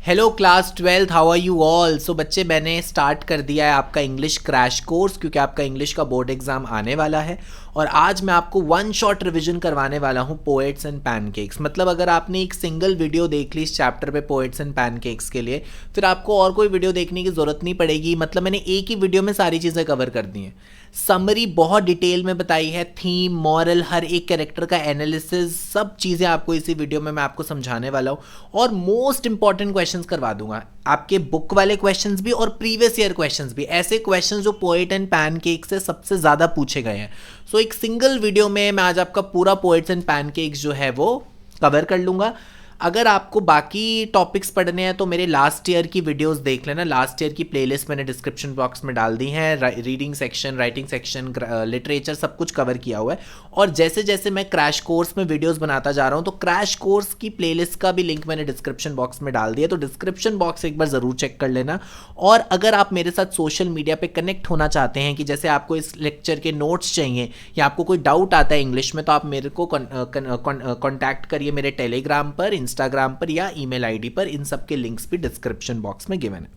Hello class 12th, how are you all. So बच्चे, मैंने start कर दिया है आपका इंग्लिश क्रैश कोर्स क्योंकि आपका इंग्लिश का बोर्ड एग्जाम आने वाला है और आज मैं आपको वन शॉट रिवीजन करवाने वाला हूँ पोएट्स एंड पैनकेक्स। मतलब अगर आपने एक सिंगल वीडियो देख ली इस चैप्टर पे पोएट्स एंड पैनकेक्स के लिए, फिर आपको और कोई वीडियो देखने की ज़रूरत नहीं पड़ेगी। मतलब मैंने एक ही वीडियो में सारी चीज़ें कवर कर दी हैं। समरी बहुत डिटेल में बताई है, थीम, मॉरल, हर एक कैरेक्टर का एनालिसिस, सब चीज़ें आपको इसी वीडियो में मैं आपको समझाने वाला हूँ और मोस्ट इंपॉर्टेंट क्वेश्चंस करवा दूंगा। आपके बुक वाले क्वेश्चंस भी और प्रीवियस ईयर क्वेश्चंस भी, ऐसे क्वेश्चंस जो पोएट एंड पैनकेक से सबसे ज़्यादा पूछे गए हैं। सो एक सिंगल वीडियो में मैं आज आपका पूरा पोएट्स एंड पैनकेक्स जो है वो कवर कर लूँगा। अगर आपको बाकी टॉपिक्स पढ़ने हैं तो मेरे लास्ट ईयर की वीडियोस देख लेना। लास्ट ईयर की प्लेलिस्ट मैंने डिस्क्रिप्शन बॉक्स में डाल दी हैं। Reading section, writing section, literature सब कुछ कवर किया हुआ है। और जैसे जैसे मैं क्रैश कोर्स में वीडियोस बनाता जा रहा हूँ तो क्रैश कोर्स की प्लेलिस्ट का भी लिंक मैंने डिस्क्रिप्शन बॉक्स में डाल दिया, तो डिस्क्रिप्शन बॉक्स एक बार ज़रूर चेक कर लेना। और अगर आप मेरे साथ सोशल मीडिया पर कनेक्ट होना चाहते हैं कि जैसे आपको इस लेक्चर के नोट्स चाहिए या आपको कोई डाउट आता है इंग्लिश में, तो आप मेरे को कॉन्टैक्ट करिए मेरे टेलीग्राम पर, इंस्टाग्राम पर या ईमेल आईडी पर। इन सब के लिंक्स भी डिस्क्रिप्शन बॉक्स में गिवन है।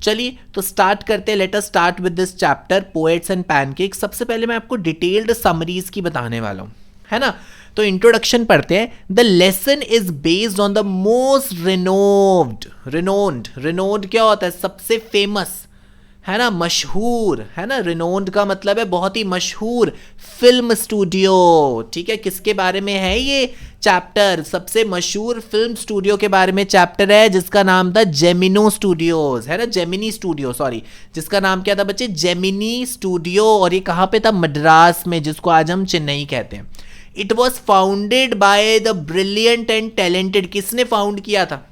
चलिए तो स्टार्ट करते हैं। Let us start with this chapter poets and pancakes. सबसे पहले मैं आपको डिटेल्ड समरीज की बताने वाला हूं, है ना। तो इंट्रोडक्शन पढ़ते हैं। The lesson is based on the most renowned क्या होता है? सबसे फेमस, है ना, मशहूर, है ना। रिनोन्ड का मतलब है बहुत ही मशहूर फिल्म स्टूडियो। ठीक है, किसके बारे में है ये चैप्टर? सबसे मशहूर फिल्म स्टूडियो के बारे में चैप्टर है जिसका नाम था जेमिनो स्टूडियोज, है ना, जेमिनी स्टूडियो, सॉरी, जिसका नाम क्या था बच्चे? Gemini studio. और ये कहाँ पे था? मद्रास में, जिसको आज हम चेन्नई कहते हैं। It was founded by the brilliant and talented. किसने फाउंड किया था?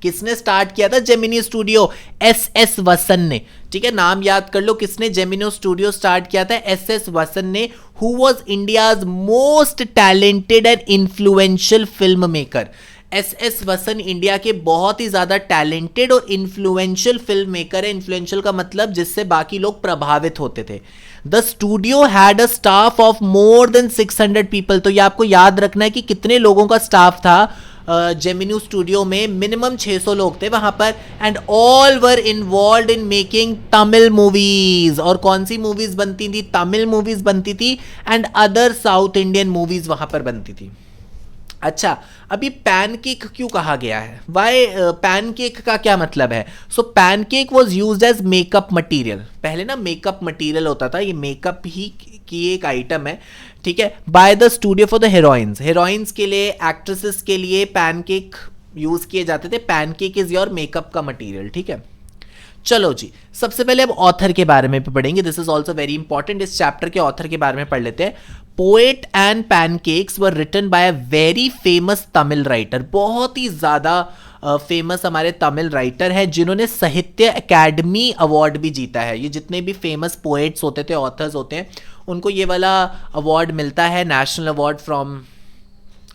किसने स्टार्ट किया था जेमिनी स्टूडियो? एस वसन ने। ठीक है, नाम याद कर लो, किसने जेमिनी स्टूडियो स्टार्ट किया था? एस वसन ने, who was India's most talented and influential film maker. S वसन इंडिया के बहुत ही ज्यादा टैलेंटेड और इन्फ्लुएंशियल फिल्म मेकर है। इन्फ्लुएंशियल का मतलब जिससे बाकी लोग प्रभावित होते थे। The studio had a staff of more than 600 people. तो ये आपको याद रखना है कि कितने लोगों का स्टाफ था जेमिनी स्टूडियो में। मिनिमम 600 लोग थे वहां पर। And all were involve in making Tamil movies. और कौन सी मूवीज बनती थी? तमिल मूवीज बनती थी and other south Indian movies वहां पर बनती थी। अच्छा, अभी पैनकेक क्यों कहा गया है? वाई पैनकेक का क्या मतलब है? So pancake was used as makeup material. पहले ना मेकअप मटेरियल होता था, ये मेकअप ही की एक आइटम है। ठीक है, by the studio for the heroines. Heroines के लिए, एक्ट्रेसेस के लिए पैनकेक यूज किए जाते थे। पैनकेक इज योर मेकअप का मटेरियल। ठीक है, चलो जी, सबसे पहले अब ऑथर के बारे में पढ़ेंगे। This is also very important. इस चैप्टर के ऑथर के बारे में पढ़ लेते हैं। Poet and pancakes were written by a very famous Tamil writer. बहुत ही ज्यादा फेमस हमारे तमिल राइटर है जिन्होंने साहित्य अकेडमी अवार्ड भी जीता है। ये जितने भी फेमस पोएट्स होते थे, ऑथर्स होते हैं, उनको ये वाला अवार्ड मिलता है, national award from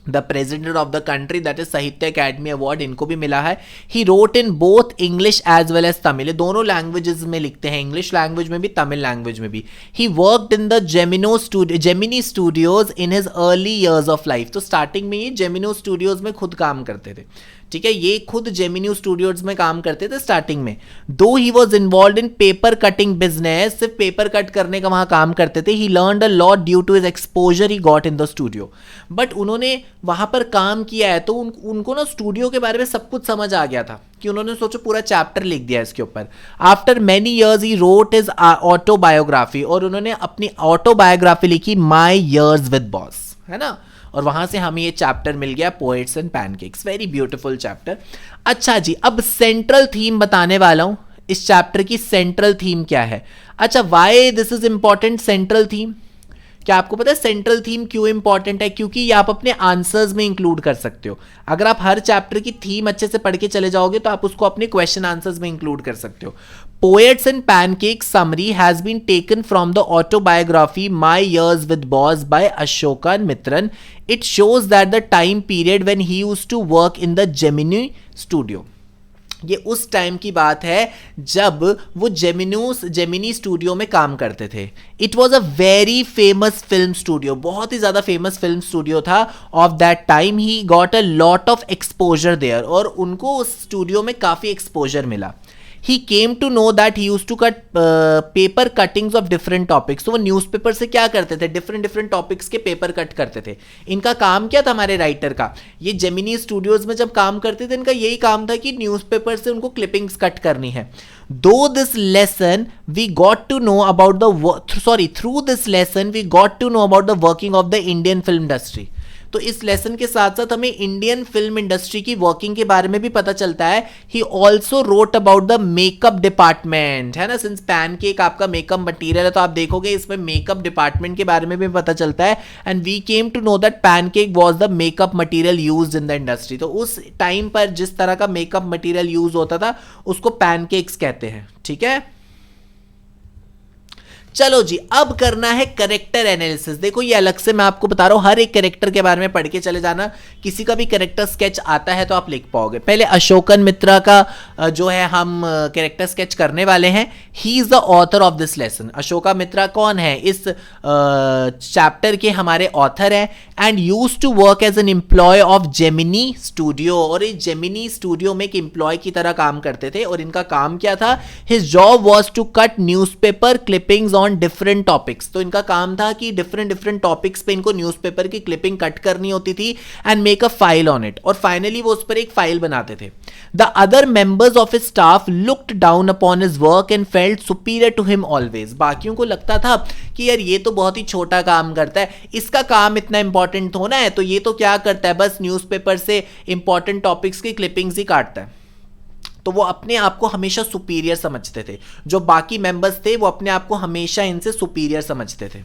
the president of the country, that is Sahitya Akademi award. इनको भी मिला है। He wrote in both English as well as Tamil. दोनों लैंग्वेजेस में लिखते हैं, इंग्लिश लैंग्वेज में भी, तमिल लैंग्वेज में भी। He worked in the Gemini studios in his early years of life. तो स्टार्टिंग में ये जेमिनो स्टूडियोज में खुद काम करते थे। ठीक है, ये खुद जेमिनी स्टूडियोज में काम करते थे स्टार्टिंग में। दो he was involved in paper cutting business. सिर्फ पेपर कट करने का वहां काम करते थे। He learned a lot due to his exposure he got in the studio. But उन्होंने वहां पर काम किया है तो उनको ना स्टूडियो के बारे में सब कुछ समझ आ गया था कि उन्होंने सोचो पूरा चैप्टर लिख दिया इसके ऊपर। After many years he wrote his autobiography. और उन्होंने अपनी ऑटोबायोग्राफी लिखी, माई ईयर्स विद बॉस, है ना। और वहां से हमें ये चैप्टर मिल गया, poets and pancakes. Very beautiful chapter. अच्छा जी, अब सेंट्रल थीम बताने वाला हूं। इस चैप्टर की सेंट्रल थीम क्या है? अच्छा, why this is important central theme? क्या आपको पता है सेंट्रल थीम क्यों इंपॉर्टेंट है? क्योंकि ये आप अपने आंसर्स में इंक्लूड कर सकते हो। अगर आप हर चैप्टर की थीम अच्छे से पढ़ के चले जाओगे तो आप उसको अपने क्वेश्चन आंसर्स में इंक्लूड कर सकते हो। Poets and pancake summary has been taken from the autobiography my years with boss by Ashokamitran. It shows that the time period when he used to work in the Gemini studio. ये उस time की बात है जब वो Gemini studio में काम करते थे. It was a very famous film studio, बहुत ही ज़्यादा फेमस फिल्म स्टूडियो था of that time. He got a lot of exposure there, और उनको उस स्टूडियो में काफ़ी एक्सपोजर मिला. He came to know that he use to cut paper cuttings of different topics. तो वो न्यूज़पेपर से क्या करते थे, डिफरेंट डिफरेंट टॉपिक्स के पेपर कट करते थे. इनका काम क्या था हमारे राइटर का, ये जेमिनी स्टूडियोज में जब काम करते थे इनका यही काम था कि न्यूज़पेपर से उनको क्लिपिंग्स कट करनी है. दो this lesson we got to know about through this lesson we got to know about the working of the Indian film industry. तो इस लेसन के साथ साथ हमें इंडियन फिल्म इंडस्ट्री की वर्किंग के बारे में भी पता चलता है. He also wrote about the makeup department, है ना. सिंस पैनकेक आपका मेकअप मटीरियल है तो आप देखोगे इसमें मेकअप डिपार्टमेंट के बारे में भी पता चलता है. And we came to know that pancake was the makeup material use in the industry. तो उस टाइम पर जिस तरह का मेकअप मटीरियल यूज होता था उसको पैनकेक्स कहते हैं. ठीक है, चलो जी, अब करना है करेक्टर एनालिसिस. देखो ये अलग से मैं आपको बता रहा हूं, हर एक कैरेक्टर के बारे में पढ़ के चले जाना. किसी का भी कैरेक्टर स्केच आता है तो आप लिख पाओगे. पहले अशोकन मित्रा का जो है हम कैरेक्टर स्केच करने वाले हैं. He is the author of this lesson. Ashoka Mitra कौन है, इस चैप्टर के हमारे ऑथर हैं. And use to work as an employ of Gemini studio, और इस जेमिनी स्टूडियो में एक एम्प्लॉय की तरह काम करते थे. और इनका काम क्या था, his job was to cut newspaper clippings on different topics. तो इनका काम था कि डिफरेंट डिफरेंट टॉपिक्स पे इनको न्यूज़पेपर की क्लिपिंग कट करनी होती थी and make a file on it. और फाइनली वो उस पर एक फाइल बनाते थे. The other members of his staff looked down upon his work and felt superior to him always. बाकियों को लगता था कि यार ये तो बहुत ही छोटा काम करता है, इसका काम इतना इंपॉर्टेंट होना है, तो ये तो क्या करता है, बस न्यूज़पेपर से इंपॉर्टेंट टॉपिक्स की क्लिपिंग्स ही काटता है. तो वो अपने आप को हमेशा सुपीरियर समझते थे. जो बाकी मेंबर्स थे वो अपने आप को हमेशा इनसे सुपीरियर समझते थे.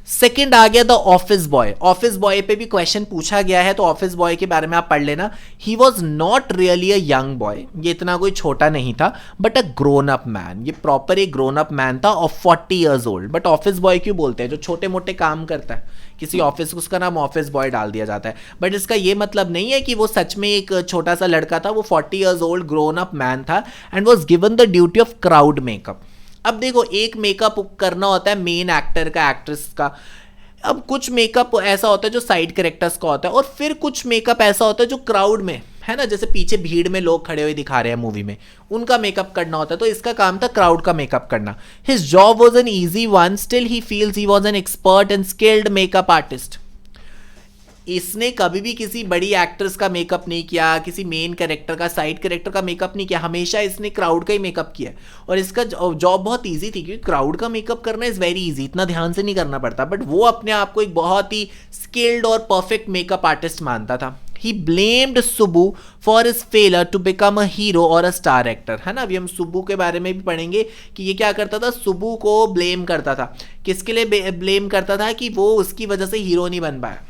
सेकंड आ गया the office boy. Office boy पे भी क्वेश्चन पूछा गया है तो ऑफिस बॉय के बारे में आप पढ़ लेना. He was not really a young boy, ये इतना कोई छोटा नहीं था, but a grown up man. ये प्रॉपर एक ग्रोन अप मैन था of 40 years old. But office boy क्यों बोलते हैं, जो छोटे मोटे काम करता है किसी ऑफिस, उसका नाम ऑफिस बॉय डाल दिया जाता है. बट इसका ये मतलब नहीं है कि वो सच में एक छोटा सा लड़का था. वो 40 years old grown up man था and was given the duty of crowd makeup. अब देखो, एक मेकअप करना होता है मेन एक्टर का, एक्ट्रेस का. अब कुछ मेकअप ऐसा होता है जो साइड कैरेक्टर्स का होता है, और फिर कुछ मेकअप ऐसा होता है जो क्राउड में, है ना, जैसे पीछे भीड़ में लोग खड़े हुए दिखा रहे हैं मूवी में, उनका मेकअप करना होता है. तो इसका काम था क्राउड का मेकअप करना. His job was an easy one, still he feels he was an expert and skilled makeup artist. इसने कभी भी किसी बड़ी एक्ट्रेस का मेकअप नहीं किया, किसी मेन कैरेक्टर का, साइड कैरेक्टर का मेकअप नहीं किया, हमेशा इसने क्राउड का ही मेकअप किया. और इसका जॉब बहुत इजी थी, क्योंकि क्राउड का मेकअप करना इज वेरी इजी, इतना ध्यान से नहीं करना पड़ता. बट वो अपने आप को एक बहुत ही स्किल्ड और परफेक्ट मेकअप आर्टिस्ट मानता था. He blamed Subbu for his failure to become a hero or a star actor. है ना, अभी हम सुब्बू के बारे में भी पढ़ेंगे कि ये क्या करता था, सुब्बू को ब्लेम करता था. किसके लिए ब्लेम करता था, कि वो उसकी वजह से हीरो नहीं बन पाया.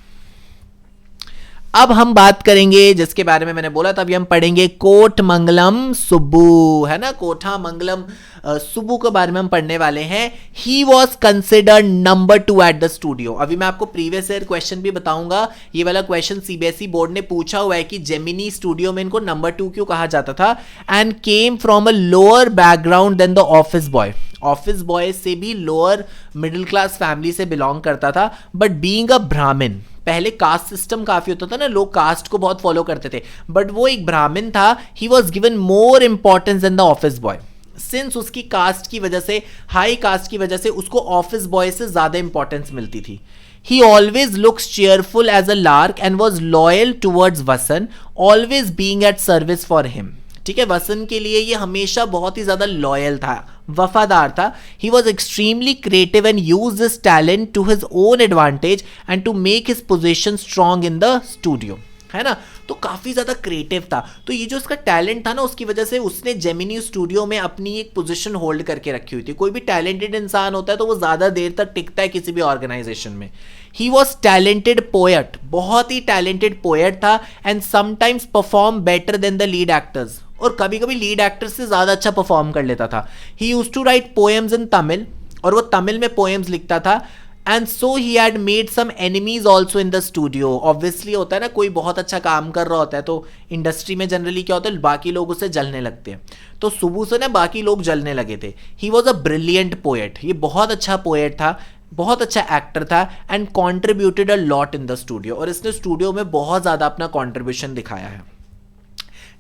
अब हम बात करेंगे जिसके बारे में मैंने बोला था, अभी हम पढ़ेंगे कोट मंगलम सुब्बू, है ना, कोठा मंगलम सुब्बू के बारे में हम पढ़ने वाले हैं. He was considered number 2 at the studio. अभी मैं आपको प्रीवियस ईयर क्वेश्चन भी बताऊंगा. ये वाला क्वेश्चन सीबीएसई बोर्ड ने पूछा हुआ है कि जेमिनी स्टूडियो में इनको नंबर 2 क्यों कहा जाता था. And came from a lower background then the office boy. Office boy से भी लोअर मिडिल क्लास फैमिली से बिलोंग करता था. बट बीइंग अ ब्राह्मण, पहले कास्ट सिस्टम काफी होता था ना, लोग कास्ट को बहुत फॉलो करते थे, बट वो एक ब्राह्मण था. He was given more importance than the office boy. Since उसकी कास्ट की वजह से, हाई कास्ट की वजह से, उसको ऑफिस बॉय से ज्यादा इंपॉर्टेंस मिलती थी. He always looks cheerful as a lark and was loyal towards Vasan, always being at service for him. ठीक है, वसन के लिए ये हमेशा बहुत ही ज्यादा लॉयल था, वफादार था. He was extremely creative and used his talent to his own advantage and to make his position strong in the studio. है ना, तो काफी ज्यादा क्रिएटिव था. तो ये जो इसका टैलेंट था ना, उसकी वजह से उसने जेमिनी स्टूडियो में अपनी एक पोजीशन होल्ड करके रखी हुई थी. कोई भी टैलेंटेड इंसान होता है तो वो ज्यादा देर तक टिकता है किसी भी ऑर्गेनाइजेशन में. ही वॉज टैलेंटेड पोएट, बहुत ही टैलेंटेड पोएट था. And sometimes perform better than the lead actors, और कभी कभी लीड एक्टर्स से ज्यादा अच्छा परफॉर्म कर लेता था. He used to write poems in Tamil, और वो तमिल में पोएम्स लिखता था. And so he had made some enemies also in the studio. Obviously होता है ना, कोई बहुत अच्छा काम कर रहा होता है तो इंडस्ट्री में जनरली क्या होता है, बाकी लोग उससे जलने लगते हैं. तो सुबह से ना बाकी लोग जलने लगे थे. ही वॉज अ ब्रिलियंट पोएट. ये बहुत अच्छा पोएट था, बहुत अच्छा एक्टर था, and contributed a lot in the studio. और इसने स्टूडियो में बहुत ज़्यादा अपना कॉन्ट्रीब्यूशन दिखाया है.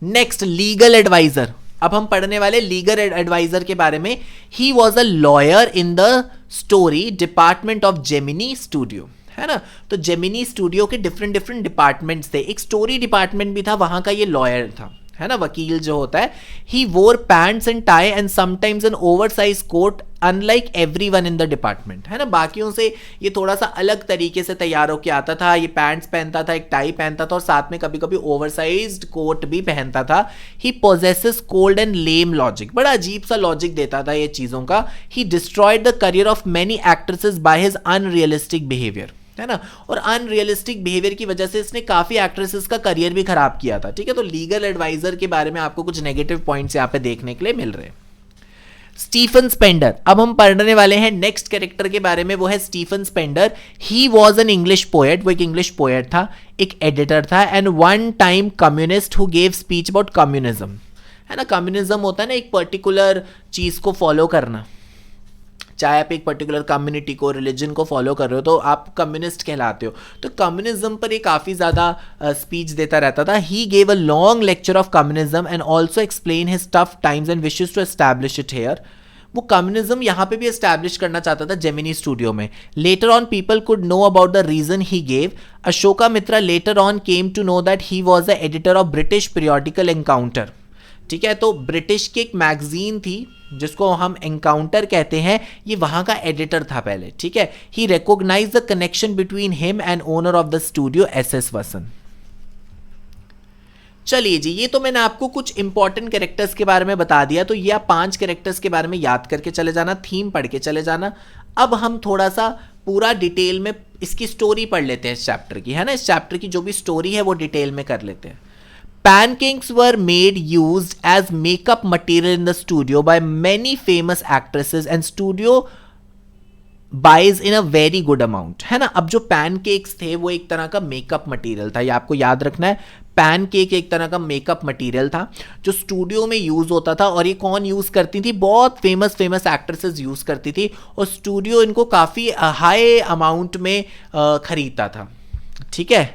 Next, legal adviser. अब हम पढ़ने वाले लीगल एडवाइजर के बारे में. He was a lawyer in the story department of Gemini studio, है ना. तो जेमिनी स्टूडियो के डिफरेंट डिफरेंट डिपार्टमेंट्स थे. एक स्टोरी डिपार्टमेंट भी था, वहां का ये लॉयर था, है ना, वकील जो होता है. He wore pants and tie and sometimes an oversize coat unlike everyone in the department, है ना. बाकियों से ये थोड़ा सा अलग तरीके से तैयार होकर आता था. ये पैंट्स पहनता था, एक टाई पहनता था और साथ में कभी कभी ओवरसाइज्ड कोट भी पहनता था. He possesses cold and lame logic. बड़ा अजीब सा लॉजिक देता था ये चीज़ों का. He destroyed the career of many actresses by his unrealistic behaviour, है ना. और अनरियलिस्टिक बिहेवियर की वजह से इसने काफी एक्ट्रेसेस का करियर भी खराब किया था. ठीक है, तो लीगल एडवाइजर के बारे में आपको कुछ नेगेटिव पॉइंट्स यहाँ पे देखने के लिए मिल रहे हैं. Stephen Spender. अब हम पढ़ने वाले हैं नेक्स्ट कैरेक्टर के बारे में, वो है Stephen Spender. He was an English poet. वो एक इंग्लिश पोएट था, एक एडिटर था, and one time communist who gave speech about communism, है ना. कम्युनिज्म होता है ना एक पर्टिकुलर चीज को फॉलो करना. चाहे आप एक पर्टिकुलर कम्युनिटी को, रिलीजन को फॉलो कर रहे हो तो आप कम्युनिस्ट कहलाते हो. तो कम्युनिज्म पर ये काफ़ी ज़्यादा स्पीच देता रहता था. He gave a long lecture of communism and also explain his tough times and wishes to establish it here. वो कम्युनिज्म यहाँ पे भी एस्टैब्लिश करना चाहता था जेमिनी स्टूडियो में. Later on people could know about the reason he gave. Ashoka Mitra later on came to know that he was the editor of British periodical Encounter. ठीक है, तो ब्रिटिश की एक मैगजीन थी जिसको हम एनकाउंटर कहते हैं, ये वहां का एडिटर था पहले. ठीक है, he recognise the connection between him and owner of the studio S Vasan. चलिए जी, ये तो मैंने आपको कुछ इंपॉर्टेंट कैरेक्टर्स के बारे में बता दिया. तो ये आप 5 कैरेक्टर्स के बारे में याद करके चले जाना, थीम पढ़ के चले जाना. अब हम थोड़ा सा पूरा डिटेल में इसकी स्टोरी पढ़ लेते हैं इस चैप्टर की, है ना. इस चैप्टर की जो भी स्टोरी है वो डिटेल में कर लेते हैं. Pancakes were made used as makeup material in the studio by many famous actresses and studio buys in a very good amount, है ना. अब जो पैनकेक्स थे वो एक तरह का मेकअप मटेरियल था, ये आपको याद रखना है. पैनकेक एक तरह का मेकअप मटेरियल था जो स्टूडियो में यूज होता था. और ये कौन यूज करती थी, बहुत फेमस एक्ट्रेसेस यूज करती थी. और स्टूडियो इनको काफी हाई अमाउंट में खरीदता था. ठीक है.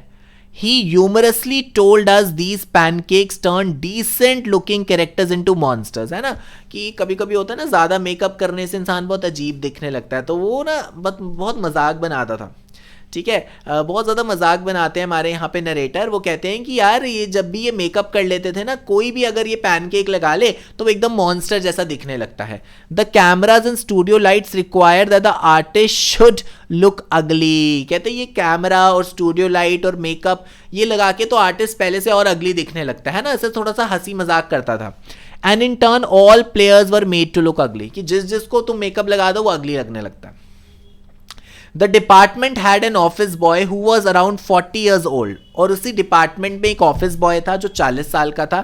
He humorously told us these pancakes turn decent looking characters into monsters, है ना. कि कभी कभी होता है ना, ज़्यादा मेकअप करने से इंसान बहुत अजीब दिखने लगता है. तो वो ना बहुत मजाक बनाता था. ठीक है, बहुत ज़्यादा मजाक बनाते हैं हमारे यहाँ पे नरेटर. वो कहते हैं कि यार ये जब भी ये मेकअप कर लेते थे ना, कोई भी अगर ये पैनकेक लगा ले तो वो एकदम मॉन्स्टर जैसा दिखने लगता है. The cameras and studio lights require that the artist should look अगली. कहते हैं ये कैमरा और स्टूडियो लाइट और मेकअप ये लगा के तो आर्टिस्ट पहले से और अगली दिखने लगता है ना. ऐसे थोड़ा सा हंसी मजाक करता था. And in turn all players were made to look ugly, कि जिसको तुम मेकअप लगा दो वो अगली लगने लगता है. The department had an office boy who was around 40 years old. और उसी डिपार्टमेंट में एक ऑफिस बॉय था जो 40 साल का था.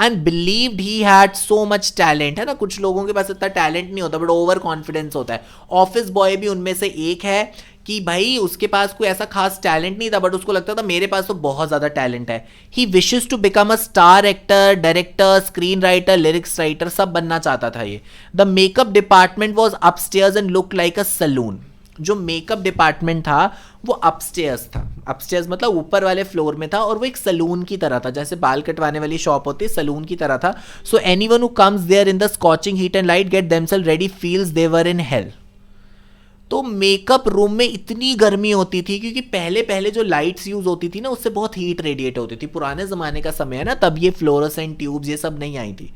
And believed he had so much talent, है ना. कुछ लोगों के पास इतना टैलेंट नहीं होता बट ओवर कॉन्फिडेंस होता है. ऑफिस बॉय भी उनमें से एक है कि भाई उसके पास कोई ऐसा खास टैलेंट नहीं था बट उसको लगता था मेरे पास तो बहुत ज़्यादा टैलेंट है. He wishes to become a star actor, director, screen writer, lyrics writer, सब बनना चाहता था ये. The makeup department was upstairs and look like a salon. जो मेकअप डिपार्टमेंट था वो अपस्टेयर्स था. अपस्टेयर्स मतलब ऊपर वाले फ्लोर में था और वो एक सलून की तरह था, जैसे बाल कटवाने वाली शॉप होती है, सलून की तरह था. So anyone who comes there in the scorching heat and light get themselves ready feels they were in hell. तो मेकअप रूम में इतनी गर्मी होती थी क्योंकि पहले जो लाइट्स यूज होती थी ना उससे बहुत हीट रेडिएट होती थी. पुराने जमाने का समय है ना, तब ये फ्लोरोसेंट ट्यूब्स ये सब नहीं आई थी,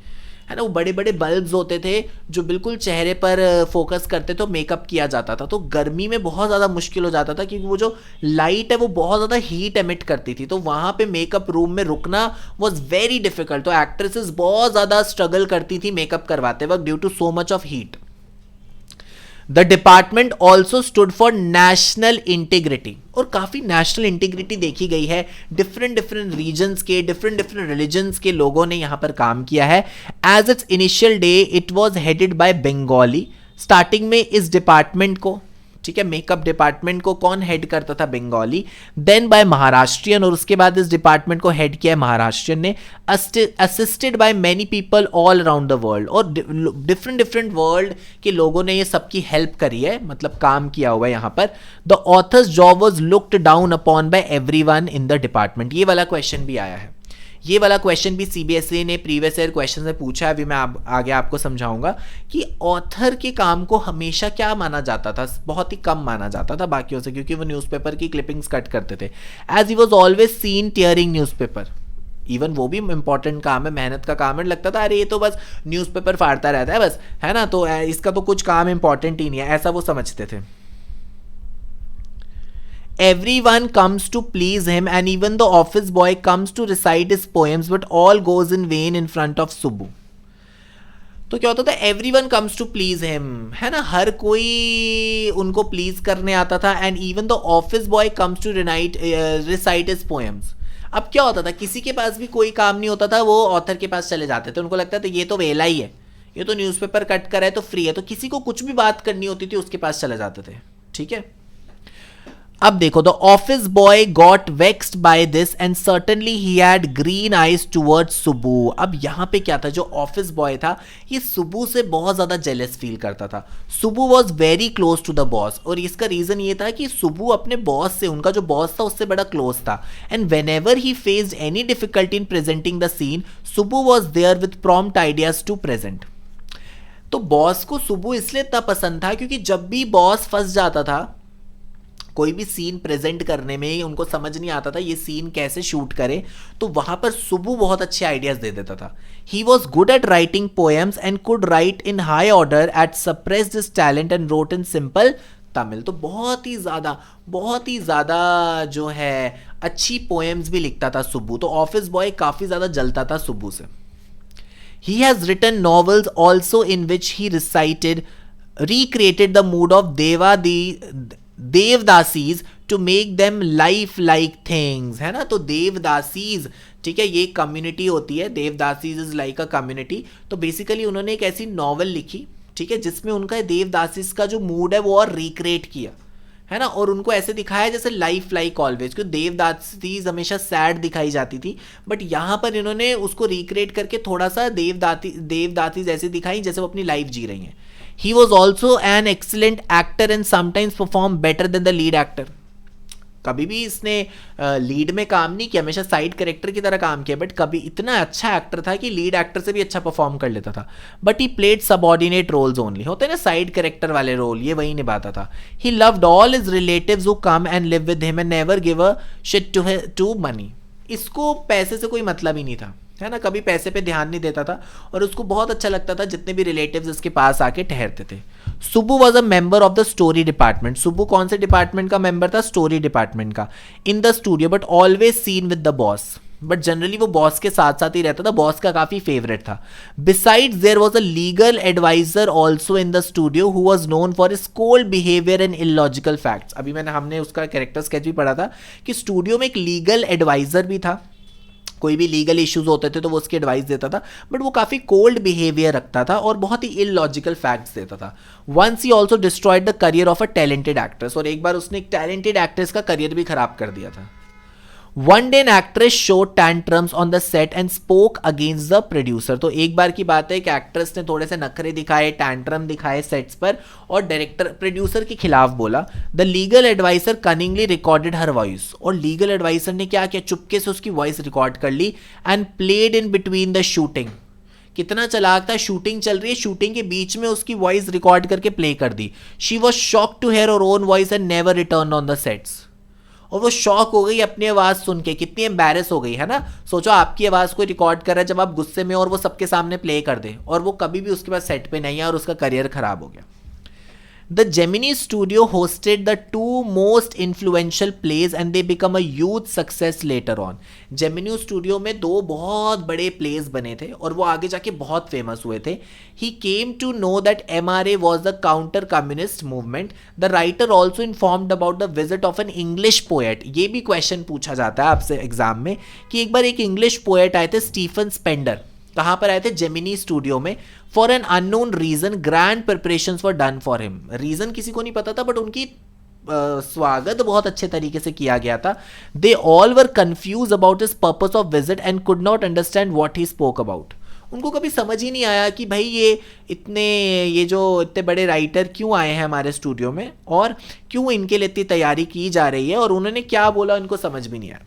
है ना. वो बड़े बड़े बल्ब्स होते थे जो बिल्कुल चेहरे पर फोकस करते तो मेकअप किया जाता था. तो गर्मी में बहुत ज़्यादा मुश्किल हो जाता था क्योंकि वो जो लाइट है वो बहुत ज़्यादा हीट एमिट करती थी. तो वहाँ पे मेकअप रूम में रुकना वॉज वेरी डिफिकल्ट. तो एक्ट्रेसेस बहुत ज़्यादा स्ट्रगल करती थी मेकअप करवाते वक्त due to so much of heat. The department also stood for national integrity. और काफ़ी नेशनल इंटीग्रिटी देखी गई है. डिफरेंट रीजन्स के डिफरेंट रिलीजन्स के लोगों ने यहाँ पर काम किया है. As its initial day it was headed by Bengali. Starting में इस डिपार्टमेंट को, ठीक है, मेकअप डिपार्टमेंट को कौन हेड करता था? बंगाली, देन बाय महाराष्ट्रियन, और उसके बाद इस डिपार्टमेंट को हेड किया है महाराष्ट्रियन ने, assisted by many people all around the world, और डिफरेंट डिफरेंट वर्ल्ड के लोगों ने ये सबकी हेल्प करी है, मतलब काम किया हुआ है यहाँ पर। The author's job was looked down upon bye everyone in the department. ये वाला क्वेश्चन भी आया है, ये वाला क्वेश्चन भी सीबीएसई ने प्रीवियस ईयर क्वेश्चन में पूछा है, अभी मैं आगे आपको समझाऊंगा कि ऑथर के काम को हमेशा क्या माना जाता था, बहुत ही कम माना जाता था बाकियों से, क्योंकि वो न्यूज़पेपर की क्लिपिंग्स कट करते थे, as he was always seen tearing newspaper. Even वो भी इंपॉर्टेंट काम है, मेहनत का काम है, लगता था अरे ये तो बस न्यूज़पेपर फाड़ता रहता है बस, है ना, तो इसका तो कुछ काम इंपॉर्टेंट ही नहीं है, ऐसा वो समझते थे। Everyone comes to please him and even the office boy comes to recite his poems, but all goes in vain in front of Subbu. तो क्या होता था? Everyone comes to please him, है ना, हर कोई उनको प्लीज करने आता था, and even the office boy comes to recite his poems. अब क्या होता था? किसी के पास भी कोई काम नहीं होता था, वो ऑथर के पास चले जाते थे, उनको लगता था ये तो वेला ही है, ये तो न्यूज़पेपर कट कर है तो फ्री है, तो किसी को कुछ भी बात करनी होती थी उसके पास चले जाते थे, ठीक है। अब देखो, the office boy got vexed by this and certainly he had green eyes towards Subbu. अब यहाँ पे क्या था? जो ऑफिस बॉय था ये सुबू से बहुत ज़्यादा जेलस फील करता था। Subbu was very close to the boss, और इसका रीज़न ये था कि सुबू अपने बॉस से, उनका जो बॉस था उससे बड़ा क्लोज था, and whenever he faced any difficulty in presenting the scene, Subbu was there with prompt ideas to present. तो बॉस को सुबू इसलिए इतना पसंद था क्योंकि जब भी बॉस फंस जाता था कोई भी सीन प्रेजेंट करने में, उनको समझ नहीं आता था ये सीन कैसे शूट करें, तो वहां पर सुबू बहुत अच्छे आइडियाज दे देता था। He was good at writing poems and could write in high order at suppressed his talent and wrote in simple Tamil. तो बहुत ही ज़्यादा जो है अच्छी पोएम्स भी लिखता था सुबू, तो ऑफिस बॉय काफ़ी ज़्यादा जलता था सुबू से। He has written novels also in which he recreated the mood of devadasis to make them lifelike things, है ना। तो देवदासीज, ठीक है, ये कम्युनिटी होती है, devadasis is like a community. तो बेसिकली उन्होंने एक ऐसी नॉवल लिखी, ठीक है, जिसमें उनका देवदासीज का जो मूड है वो और रिक्रिएट किया, है ना, और उनको ऐसे दिखाया जैसे लाइफ लाइक ऑलवेज, क्योंकि देवदासीज हमेशा सैड दिखाई जाती थी, बट यहाँ पर इन्होंने उसको रिक्रिएट करके थोड़ा सा देवदासीज ऐसे दिखाई जैसे वो अपनी लाइफ जी रही हैं। He was also an excellent actor and sometimes performed better than the lead actor. कभी भी इसने लीड में काम नहीं किया, हमेशा साइड कैरेक्टर की तरह काम किया, बट कभी इतना अच्छा एक्टर था कि लीड एक्टर से भी अच्छा परफॉर्म कर लेता था। But he played subordinate roles only, होते हैं ना साइड कैरेक्टर वाले रोल, ये वही निभाता था। He loved all his relatives who come and live with him and never give a shit to money. इसको पैसे से कोई मतलब ही नहीं था, है ना, कभी पैसे पे ध्यान नहीं देता था, और उसको बहुत अच्छा लगता था जितने भी रिलेटिव्स उसके पास आके ठहरते थे। Subbu was a member of the story department. Subbu कौन से डिपार्टमेंट का मेंबर था? स्टोरी डिपार्टमेंट का। इन the studio but always seen with the boss, but generally वो बॉस के साथ साथ ही रहता था, बॉस का काफी फेवरेट था। Besides there was a legal adviser also in the studio who was known for his cold behaviour and illogical facts. अभी हमने उसका कैरेक्टर स्केच भी पढ़ा था कि स्टूडियो में एक लीगल एडवाइजर भी था, कोई भी लीगल इश्यूज होते थे तो वो उसकी एडवाइस देता था, बट वो काफ़ी कोल्ड बिहेवियर रखता था और बहुत ही इलॉजिकल फैक्ट्स देता था। Once he also destroyed the career of a talented actress, और एक बार उसने एक टैलेंटेड एक्ट्रेस का करियर भी खराब कर दिया था। One day an actress show tantrums on the set and spoke against the producer. तो एक बार की बात है कि एक्ट्रेस ने थोड़े से नखरे दिखाए, टैंट्रम दिखाए सेट्स पर, और डायरेक्टर प्रोड्यूसर के खिलाफ बोला। The legal adviser cunningly recorded her voice, और लीगल एडवाइजर ने क्या किया, चुपके से उसकी वॉइस रिकॉर्ड कर ली and played in between the shooting. कितना चलाक था, शूटिंग चल रही है, शूटिंग के बीच में उसकी वॉइस रिकॉर्ड करके प्ले कर दी। She was shock to hear her own voice and never return on the sets, और वो शॉक हो गई अपनी आवाज़ सुन के, कितनी एम्बैरेस हो गई, है ना। सोचो आपकी आवाज़ कोई रिकॉर्ड कर रहा है जब आप गुस्से में, और वो सबके सामने प्ले कर दे, और वो कभी भी उसके पास सेट पे नहीं है, और उसका करियर खराब हो गया। The Gemini Studio hosted the two most influential plays and they become a huge success later on. Gemini Studio में दो बहुत बड़े plays बने थे और वो आगे जाके बहुत famous हुए थे. He came to know that MRA was the counter-communist movement. The writer also informed about the visit of an English poet. ये भी question पूछा जाता है आपसे एग्जाम में कि एक बार एक English poet आए थे, स्टीफन स्पेंडर, कहाँ पर आए थे? जेमिनी स्टूडियो में। For an unknown reason grand preparations were done for him. Reason किसी को नहीं पता था, बट उनकी स्वागत बहुत अच्छे तरीके से किया गया था। They all were confuse about his purpose of visit and could not understand what he spoke about. उनको कभी समझ ही नहीं आया कि भाई ये जो इतने बड़े राइटर क्यों आए हैं हमारे स्टूडियो में, और क्यों इनके लिए इतनी तैयारी की जा रही है, और उन्होंने क्या बोला उनको समझ भी नहीं आया।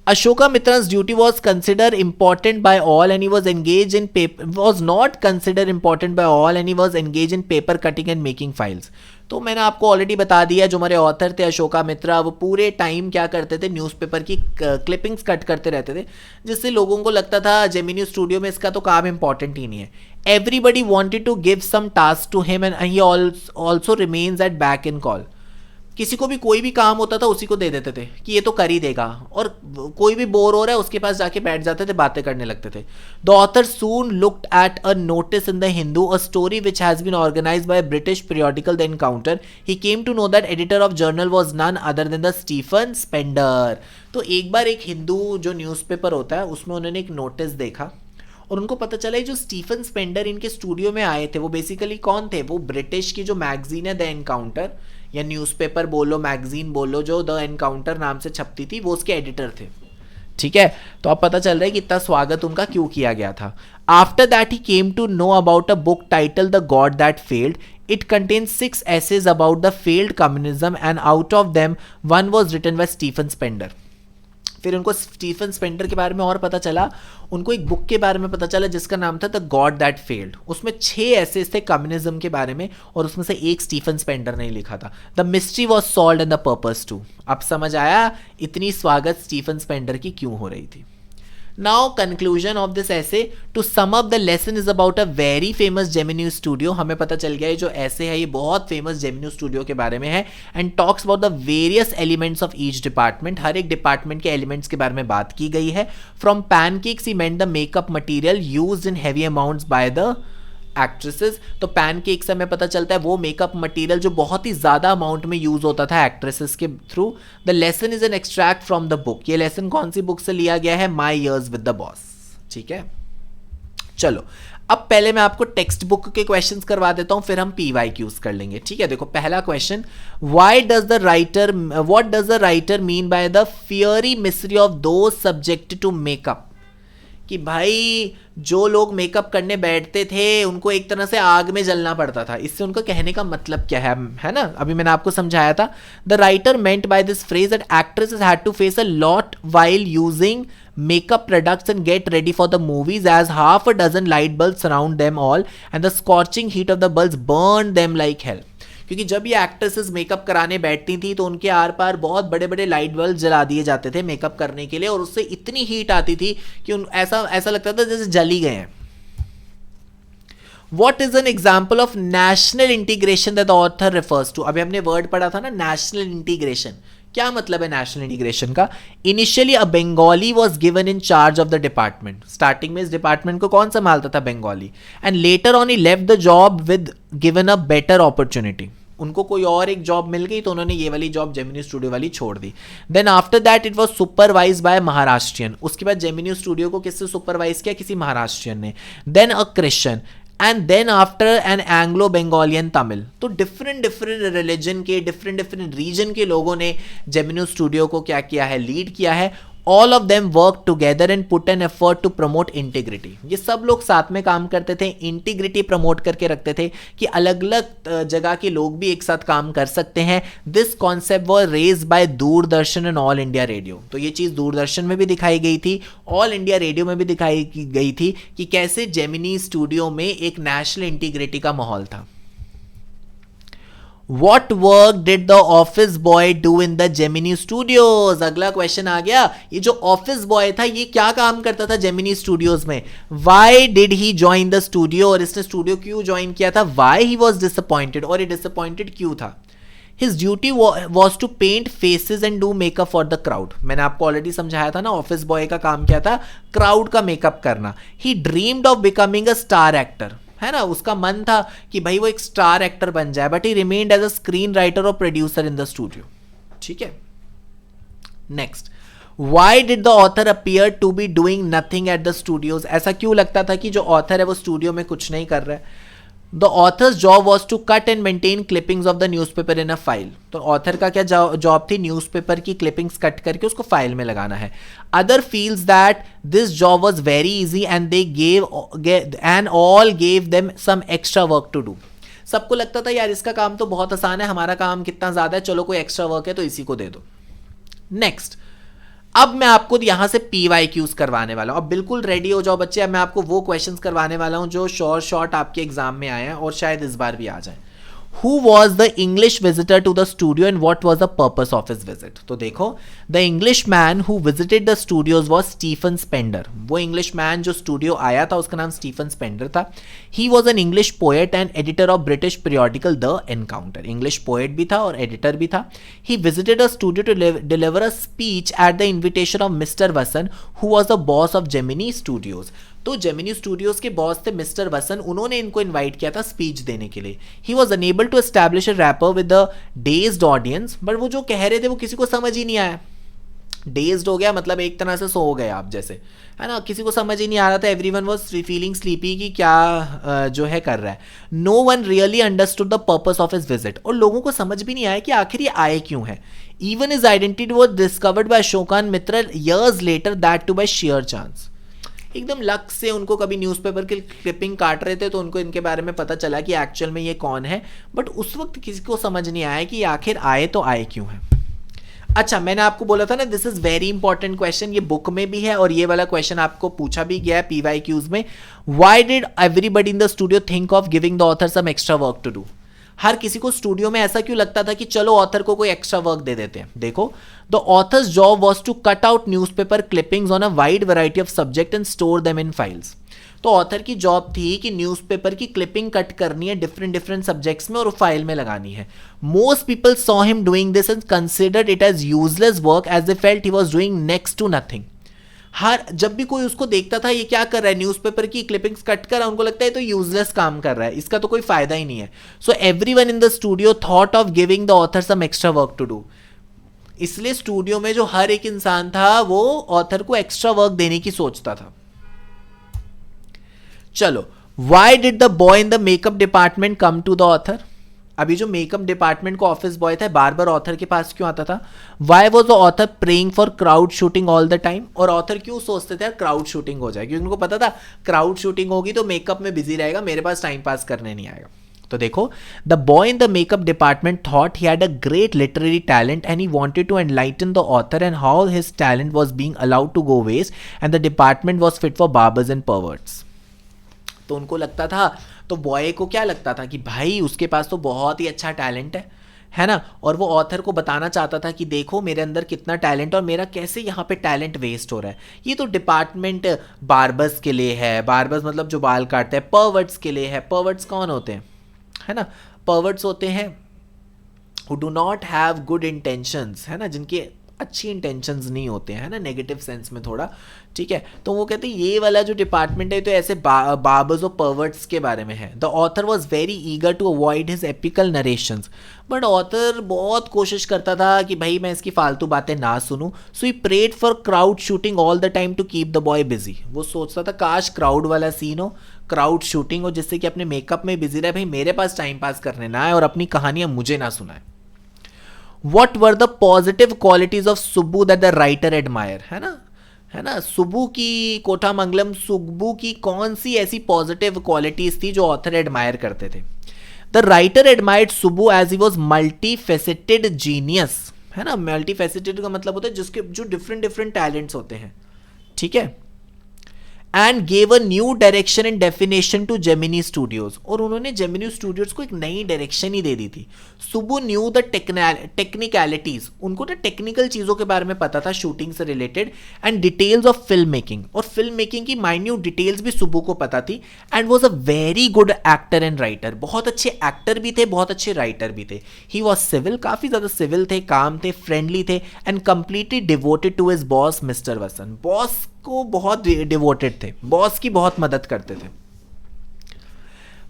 Ashokamitran's duty was considered important by all and he was engaged in paper, was not considered important by all and he was engaged in paper cutting and making files। तो मैंने आपको ऑलरेडी बता दिया, जो हमारे ऑथर थे अशोकामित्रा, वो पूरे टाइम क्या करते थे? न्यूज़पेपर की क्लिपिंग्स कट करते रहते थे, जिससे लोगों को लगता था जेमिनी स्टूडियो में इसका तो काम इंपॉर्टेंट ही नहीं है। Everybody wanted to give some task to him and he also remains at back in call. किसी को भी कोई भी काम होता था उसी को दे देते थे कि ये तो कर ही देगा, और कोई भी बोर हो रहा है उसके पास जाके बैठ जाते थे, बातें करने लगते थे। The author soon looked at a notice in the Hindu, a story which has been organised by British periodical the Encounter. He came to know that editor of journal was none other than the Stephen Spender. तो एक बार एक हिंदू जो newspaper होता है उसमें उन्होंने एक notice देखा, और उनको पता चला जो स्टीफन स्पेंडर इनके स्टूडियो में आए थे वो बेसिकली कौन थे? वो ब्रिटिश की जो मैगजीन है द एनकाउंटर, या न्यूज़पेपर बोलो, मैगजीन बोलो, जो द एनकाउंटर नाम से छपती थी, वो उसके एडिटर थे। ठीक है, तो अब पता चल रहा है कि इतना स्वागत उनका क्यों किया गया था। After that he came to know about a book title the God that failed. It contains 6 essays about the failed communism and out of them one was written by Stephen Spender. फिर उनको Stephen Spender के बारे में और पता चला, उनको एक बुक के बारे में पता चला जिसका नाम था द गॉड दैट फेल्ड। उसमें 6 एसेज थे कम्युनिज्म के बारे में, और उसमें से एक स्टीफन स्पेंडर ने लिखा था। The mystery was solved and the purpose too. अब समझ आया इतनी स्वागत स्टीफन स्पेंडर की क्यों हो रही थी। Now conclusion of this essay, to sum up the lesson is about a very famous Gemini studio। हमें पता चल गया है जो essay है ये बहुत famous Gemini studio के बारे में है, and talks about the various elements of each department। हर एक department के elements के बारे में बात की गई है। From pancakes he meant the makeup material used in heavy amounts by the actresses. तो पैनकेक से हमें पता चलता है वो मेकअप मटेरियल जो बहुत ही ज़्यादा अमाउंट में यूज़ होता था एक्ट्रेसेस के through. The lesson is an extract from the book. ये लेसन कौन सी बुक से लिया गया है? माई ईयर्स विद द बॉस। ठीक है, चलो अब पहले मैं आपको टेक्स्ट बुक के क्वेश्चंस करवा देता हूं, फिर हम PYQs कर लेंगे। ठीक है, देखो पहला question, what does the writer mean by the fiery mystery of those subject to makeup. कि भाई जो लोग मेकअप करने बैठते थे उनको एक तरह से आग में जलना पड़ता था, इससे उनका कहने का मतलब क्या है ना? अभी मैंने आपको समझाया था। The writer meant by this phrase that actresses had to face a lot while using makeup products and get ready for the movies, as half a dozen light bulbs surround them all and the scorching heat of the bulbs burned them like hell। क्योंकि जब ये actresses makeup कराने बैठती थी तो उनके are पार बहुत बड़े बड़े लाइट बल्ब जला दिए जाते थे मेकअप करने के लिए, और उससे इतनी हीट आती थी कि ऐसा लगता था जैसे जल ही गए हैं। What is an example of national integration that the author refers to? अभी हमने वर्ड पढ़ा था ना national integration, क्या मतलब है नेशनल इंटीग्रेशन का? Initially a Bengali was given in charge of the department. Starting में इस डिपार्टमेंट को कौन संभालता था? Bengali. And later on he left the job with given a better opportunity. उनको कोई और एक जॉब मिल गई तो उन्होंने ये वाली जॉब जेमिनी स्टूडियो वाली छोड़ दी। Then after that it was supervise by Maharashtrian. उसके बाद जेमिनी स्टूडियो को किससे सुपरवाइज किया? किसी महाराष्ट्रियन ने। Then a Christian, and then after an Anglo Bengalian Tamil. तो डिफरेंट रिलीजन के डिफरेंट रीजन के लोगों ने जेमिनी स्टूडियो को क्या किया है? लीड किया है। All of them work together and put an effort to promote integrity. ये सब लोग साथ में काम करते थे, इंटीग्रिटी प्रमोट करके रखते थे कि अलग अलग जगह के लोग भी एक साथ काम कर सकते हैं। This concept was raised by Doordarshan and All India Radio. तो ये चीज़ दूरदर्शन में भी दिखाई गई थी, ऑल इंडिया रेडियो में भी दिखाई गई थी कि कैसे जेमिनी स्टूडियो में एक नेशनल इंटीग्रिटी का माहौल था। What work did the office boy do in the Gemini Studios? अगला क्वेश्चन आ गया, ये जो ऑफिस बॉय था ये क्या काम करता था जेमिनी स्टूडियोज में? Why did he join the studio? और इसने स्टूडियो क्यों ज्वाइन किया था? Why he was disappointed? और ये डिसअपॉइंटेड क्यों था? His duty was to paint faces and do makeup for the crowd। मैंने आपको ऑलरेडी समझाया था ना ऑफिस बॉय का काम क्या था? क्राउड का मेकअप करना। He dreamed of becoming a star actor, है ना? उसका मन था कि भाई वो एक स्टार एक्टर बन जाए, but he remained as a screen writer और प्रोड्यूसर इन द स्टूडियो। ठीक है, next, why did the author appear to be doing nothing at the studios, ऐसा क्यों लगता था कि जो ऑथर है वो स्टूडियो में कुछ नहीं कर रहा है. The author's job was to cut and maintain clippings of the newspaper in a file. तो ऑथर का क्या जॉब थी, न्यूज़पेपर की क्लिपिंग्स कट करके उसको फाइल में लगाना है. Other feels that this job was very easy and they and all gave them some extra work to do. सबको लगता था यार इसका काम तो बहुत आसान है, हमारा काम कितना ज्यादा है, चलो कोई एक्स्ट्रा वर्क है तो इसी को दे दो. नेक्स्ट, अब मैं आपको यहां से PYQs करवाने वाला हूं. अब बिल्कुल रेडी हो जाओ बच्चे, अब मैं आपको वो क्वेश्चंस करवाने वाला हूं जो शॉर्ट आपके एग्जाम में आए हैं और शायद इस बार भी आ जाए. Who was the English visitor to the studio and what was the purpose of his visit? तो देखो, the Englishman who visited the studios was Stephen Spender. वो Englishman जो स्टूडियो आया था उसका नाम Stephen Spender था. He was an English poet and editor of British periodical The Encounter. English poet भी था और editor भी था. He visited a studio to deliver a speech at the invitation of Mr. Vasan, who was the boss of Gemini Studios. तो Gemini studios के boss थे mister वसन, उन्होंने इनको इनवाइट किया था स्पीच देने के लिए. He was unable to establish a rapport with the dazed audience, but वो जो कह रहे थे वो किसी को समझ ही नहीं आया. डेज्ड हो गया मतलब एक तरह से सो गए आप जैसे, है ना, किसी को समझ ही नहीं आ रहा था. एवरीवन वाज फीलिंग स्लीपी कि क्या जो है कर रहा है. No one really understood the purpose of his visit, और लोगों को समझ भी नहीं आया कि आखिर ये आए क्यों है. Even his identity was discovered by Ashokamitran years later, that too by sheer chance. एकदम लक से उनको कभी न्यूज़पेपर की क्लिपिंग काट रहे थे तो उनको इनके बारे में पता चला कि एक्चुअल में ये कौन है, बट उस वक्त किसी को समझ नहीं आया कि आखिर आए तो आए क्यों है. अच्छा, मैंने आपको बोला था ना this is very important question, ये बुक में भी है और ये वाला क्वेश्चन आपको पूछा भी गया है PYQs में. Why did everybody in the studio think of giving the author some extra work to do. हर किसी को स्टूडियो में ऐसा क्यों लगता था कि चलो ऑथर को कोई एक्स्ट्रा वर्क दे देते हैं. देखो, the author's job was to cut out newspaper clippings on a wide variety of subject and store them in files. तो ऑथर की जॉब थी कि न्यूज़पेपर की क्लिपिंग कट करनी है डिफरेंट सब्जेक्ट्स में और फाइल में लगानी है. Most people saw him doing this and considered it as useless work as they felt he was doing next to nothing. हर जब भी कोई उसको देखता था ये क्या कर रहा है, न्यूज़पेपर की क्लिपिंग्स कट कर रहा है, उनको लगता है तो यूजलेस काम कर रहा है, इसका तो कोई फायदा ही नहीं है. So everyone in the studio thought of giving the author some extra work to do. इसलिए स्टूडियो में जो हर एक इंसान था वो ऑथर को एक्स्ट्रा वर्क देने की सोचता था. चलो, why did the boy in the makeup department come to the author. अभी जो मेकअप डिपार्टमेंट को ऑफिस बॉय था बार बार ऑथर के पास क्यों आता था. Why was the author praying for crowd shooting all the time. और ऑथर क्यों सोचते थे क्राउड शूटिंग हो जाए, क्योंकि उनको पता था क्राउड शूटिंग होगी तो मेकअप में बिजी रहेगा, मेरे पास टाइम पास करने नहीं आएगा. तो देखो, the boy in the makeup department thought he had a great literary talent and he wanted to enlighten the author and how his talent was being allowed to go waste and the department was fit for barbers and perverts. तो उनको लगता था, तो boy को क्या लगता था कि भाई उसके पास तो बहुत ही अच्छा टैलेंट है ना, और वो ऑथर को बताना चाहता था कि देखो मेरे अंदर कितना टैलेंट और मेरा कैसे यहाँ पे टैलेंट वेस्ट हो रहा है. ये तो डिपार्टमेंट बार्बर्स के लिए है, बार्बर्स मतलब जो बाल काटते हैं, पर्वर्ट्स के लिए है. पर्वर्ट्स कौन होते हैं, है ना, पर्वर्ट्स होते हैं who do not have good intentions, है ना, जिनके अच्छी इंटेंशंस नहीं होते हैं ना, नेगेटिव सेंस में थोड़ा, ठीक है. तो वो कहते हैं ये वाला जो डिपार्टमेंट है तो ऐसे बार्बर्स और पर्वर्ट्स के बारे में है. The author was very eager to avoid his epical narrations, but author बहुत कोशिश करता था कि भाई मैं इसकी फालतू बातें ना सुनूं. So he prayed for crowd shooting all the time to keep the boy busy. वो सोचता था काश क्राउड वाला सीन हो, क्राउड शूटिंग हो, जिससे कि अपने मेकअप में बिजी रहे, भाई मेरे पास टाइम पास करने ना आए और अपनी कहानियां मुझे ना सुनाए. What were the positive qualities of Subbu that the writer admire, है ना, सुब्बू की कोठामंगलम, सुब्बू की कौन सी ऐसी पॉजिटिव क्वालिटीज थी जो ऑथर एडमायर करते थे. The writer admired Subbu as he was multifaceted genius, है ना, मल्टी फेसेटेड का मतलब होता है जिसके जो डिफरेंट टैलेंट्स होते हैं, ठीक है. And gave a new direction and definition to Gemini studios, और उन्होंने जेमिनी स्टूडियोज को एक नई डायरेक्शन ही दे दी थी. सुब्बू न्यू द टेक्निकलिटीज, उनको ना टेक्निकल चीज़ों के बारे में पता था शूटिंग से related, and details of film making, और फिल्म मेकिंग की माइन्यूट डिटेल्स भी सुब्बू को पता थी. And was a very good actor and writer, बहुत अच्छे एक्टर भी थे, बहुत अच्छे राइटर भी थे. ही वॉज सिविल, काफ़ी ज़्यादा सिविल थे, काम थे, फ्रेंडली थे, and completely devoted to his boss Mister Vasan. Boss को बहुत डिवोटेड थे, बॉस की बहुत मदद करते थे.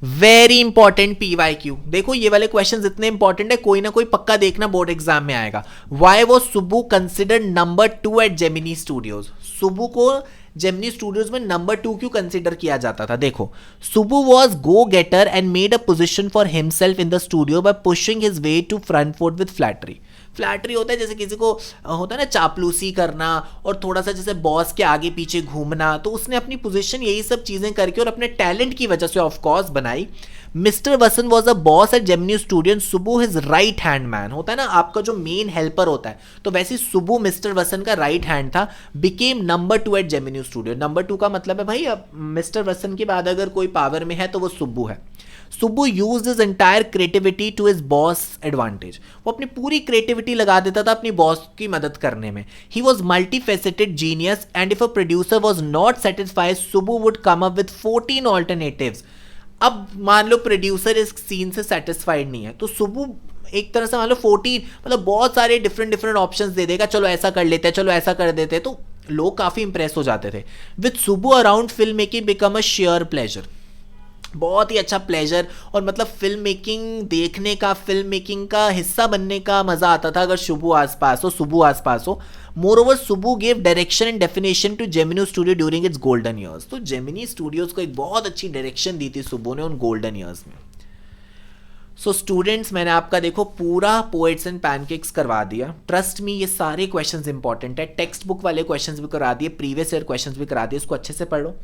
Very important PYQ। देखो ये वाले क्वेश्चन इतने इंपॉर्टेंट है, कोई ना कोई पक्का देखना बोर्ड एग्जाम में आएगा। Why was Subbu considered number 2 at Gemini studios? Subbu को जेमिनी स्टूडियोज में नंबर 2 क्यों कंसिडर किया जाता था? देखो, Subbu was go getter and made a position for himself in the studio by pushing his way to front foot with flattery. Flattery होता है जैसे किसी को होता है ना चापलूसी करना और थोड़ा सा जैसे बॉस के आगे पीछे घूमना, तो उसने अपनी पोजीशन यही सब चीजें करके और अपने टैलेंट की वजह से ऑफ कोर्स बनाई। Mister Vasan was a boss at Gemini studio, Subbu his right hand man. होता है ना आपका जो मेन हेल्पर होता है, तो वैसे सुब्बू मिस्टर वसन का राइट हैंड था। Became number 2 at Gemini studio. Number 2 का मतलब है भाई अब मिस्टर वसन के बाद अगर कोई पावर में है तो वो सुब्बू है। Subbu used his entire creativity to his boss advantage. वो अपनी पूरी क्रिएटिविटी लगा देता था अपनी बॉस की मदद करने में। He was multifaceted genius and if a producer was not satisfied, Subbu would come up with 14 alternatives. अब मान लो प्रोड्यूसर इस सीन से सेटिस्फाइड नहीं है, तो सुब्बू एक तरह से मान लो 14 मतलब बहुत सारे डिफरेंट ऑप्शंस दे देगा, चलो ऐसा कर लेते हैं, चलो ऐसा कर देते हैं, तो लोग काफी इंप्रेस हो जाते थे। With Subbu around film making become a share pleasure. बहुत ही अच्छा प्लेजर और मतलब फिल्म मेकिंग देखने का, फिल्म मेकिंग का हिस्सा बनने का मजा आता था अगर सुब्बू आसपास हो। Moreover Subbu gave direction and definition to Gemini Studio during its golden years. तो जेमिनी स्टूडियोज को एक बहुत अच्छी डायरेक्शन दी थी सुब्बू ने उन गोल्डन ईयर्स में। सो स्टूडेंट्स, मैंने आपका देखो पूरा पोएट्स एंड पैनकेक्स करवा दिया। ट्रस्ट मी, ये सारे क्वेश्चंस इंपॉर्टेंट है। टेक्स्ट बुक वाले क्वेश्चंस भी करा दिए, प्रीवियस ईयर क्वेश्चंस भी करा दिए। इसको अच्छे से पढ़ लो,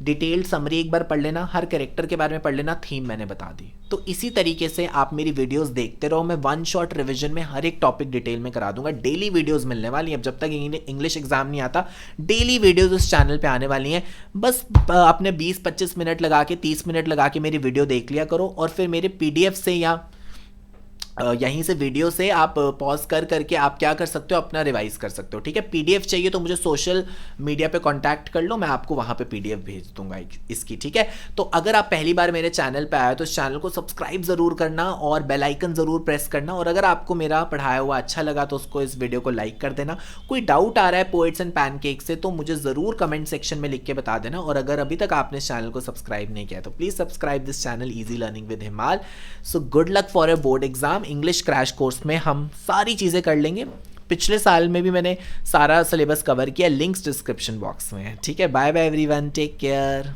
डिटेल्ड समरी एक बार पढ़ लेना, हर कैरेक्टर के बारे में पढ़ लेना, थीम मैंने बता दी। तो इसी तरीके से आप मेरी वीडियोस देखते रहो। मैं वन शॉट रिवीजन में हर एक टॉपिक डिटेल में करा दूंगा। डेली वीडियोस मिलने वाली हैं, अब जब तक इंग्लिश एग्जाम नहीं आता डेली वीडियोस उस चैनल पे आने वाली हैं। बस अपने 20-25 मिनट लगा के 30 मिनट लगा के मेरी वीडियो देख लिया करो और फिर मेरे PDF से या यहीं से वीडियो से आप पॉज कर करके आप क्या कर सकते हो, अपना रिवाइज कर सकते हो। ठीक है, PDF चाहिए तो मुझे सोशल मीडिया पे कांटेक्ट कर लो, मैं आपको वहाँ पे PDF भेज दूंगा इसकी। ठीक है, तो अगर आप पहली बार मेरे चैनल पे आए तो इस चैनल को सब्सक्राइब ज़रूर करना और बेल आइकन ज़रूर प्रेस करना। और अगर आपको मेरा पढ़ाया हुआ अच्छा लगा तो उसको, इस वीडियो को लाइक कर देना। कोई डाउट आ रहा है पोएट्स एंड पैनकेक से तो मुझे ज़रूर कमेंट सेक्शन में लिख के बता देना। और अगर अभी तक आपने इस चैनल को सब्सक्राइब नहीं किया तो please subscribe this channel easy learning with Himal. So good luck for a board exam. English crash course में हम सारी चीज़ें कर लेंगे। पिछले साल में भी मैंने सारा सिलेबस कवर किया, लिंक्स डिस्क्रिप्शन बॉक्स में है। ठीक है, bye bye everyone, take care.